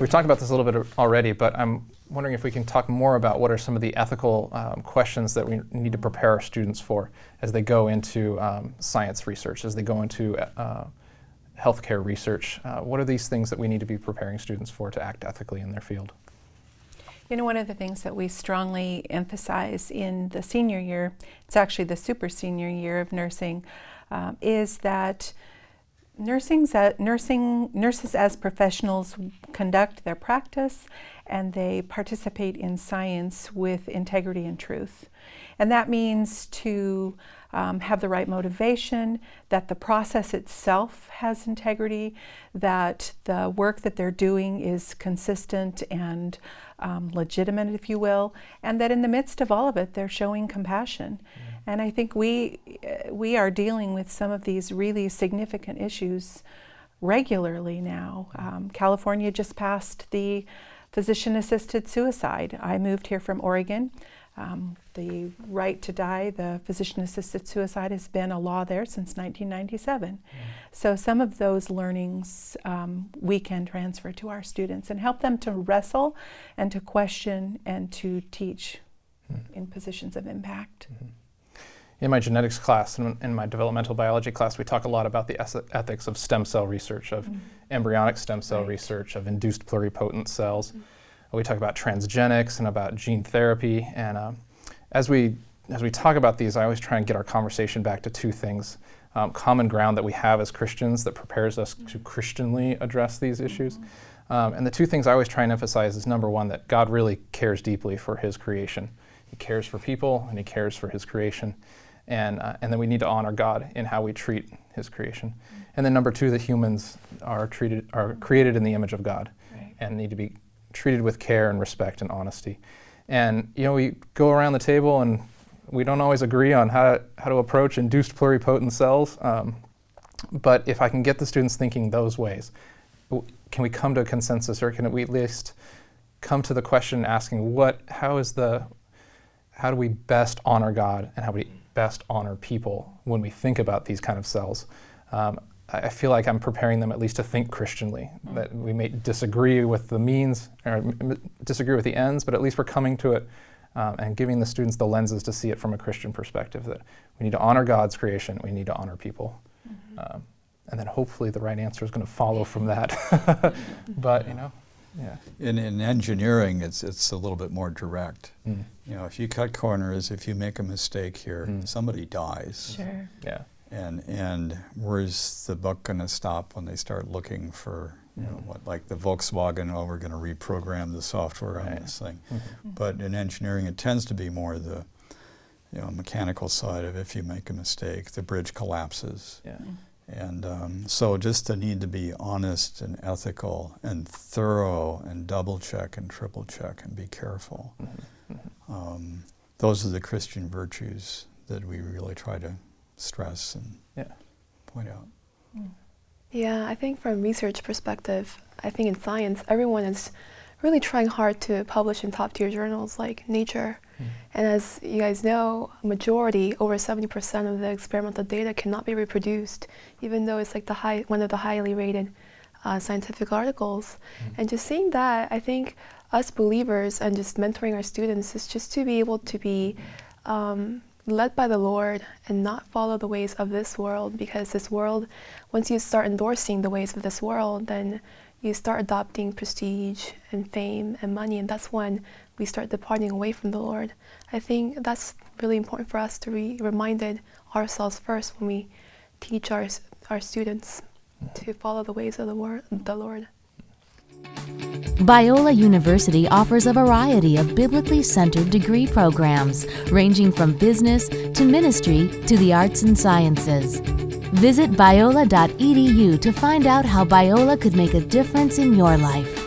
We've talked about this a little bit already, but I'm wondering if we can talk more about what are some of the ethical questions that we need to prepare our students for as they go into science research, as they go into healthcare research. What are these things that we need to be preparing students for to act ethically in their field? You know, one of the things that we strongly emphasize in the senior year, it's actually the super senior year of nursing, is that nurses as professionals conduct their practice and they participate in science with integrity and truth. And that means to have the right motivation, that the process itself has integrity, that the work that they're doing is consistent and legitimate, if you will, and that in the midst of all of it, they're showing compassion. And I think we are dealing with some of these really significant issues regularly now. California just passed the physician-assisted suicide. I moved here from Oregon. The right to die, the physician-assisted suicide, has been a law there since 1997. So some of those learnings we can transfer to our students and help them to wrestle and to question and to teach in positions of impact. In my genetics class and in my developmental biology class, we talk a lot about the ethics of stem cell research, of embryonic stem cell research, of induced pluripotent cells. We talk about transgenics and about gene therapy. And as we talk about these, I always try and get our conversation back to two things. Common ground that we have as Christians that prepares us to Christianly address these issues. And the two things I always try and emphasize is, number one, that God really cares deeply for His creation. He cares for people and He cares for His creation. And then we need to honor God in how we treat His creation. And then number two, that humans are created in the image of God and need to be treated with care and respect and honesty. And you know, we go around the table and we don't always agree on how to approach induced pluripotent cells. But if I can get the students thinking those ways, can we come to a consensus, or can we at least come to the question asking how do we best honor God and how do we best honor people when we think about these kind of cells? I feel like I'm preparing them at least to think Christianly, that we may disagree with the means or disagree with the ends, but at least we're coming to it and giving the students the lenses to see it from a Christian perspective, that we need to honor God's creation, we need to honor people. And then hopefully the right answer is going to follow from that. But, you know, yeah. In engineering, it's a little bit more direct. You know, if you cut corners, if you make a mistake here, somebody dies. Sure. Yeah. And where's the buck going to stop when they start looking for, you know, what, like the Volkswagen, we're going to reprogram the software on this thing. But in engineering, it tends to be more the, you know, mechanical side of, if you make a mistake, the bridge collapses. Yeah. And so just the need to be honest and ethical and thorough and double check and triple check and be careful. Those are the Christian virtues that we really try to stress and point out. Yeah, I think from a research perspective, I think in science, everyone is really trying hard to publish in top-tier journals like Nature. And as you guys know, majority, over 70% of the experimental data cannot be reproduced, even though it's like one of the highly rated scientific articles. And just seeing that, I think us believers and just mentoring our students is just to be able to be led by the Lord and not follow the ways of this world, because this world, once you start endorsing the ways of this world, then you start adopting prestige and fame and money, and that's when we start departing away from the Lord. I think that's really important for us to be reminded ourselves first when we teach our students to follow the ways of the Lord. Biola University offers a variety of biblically centered degree programs, ranging from business to ministry to the arts and sciences. Visit biola.edu to find out how Biola could make a difference in your life.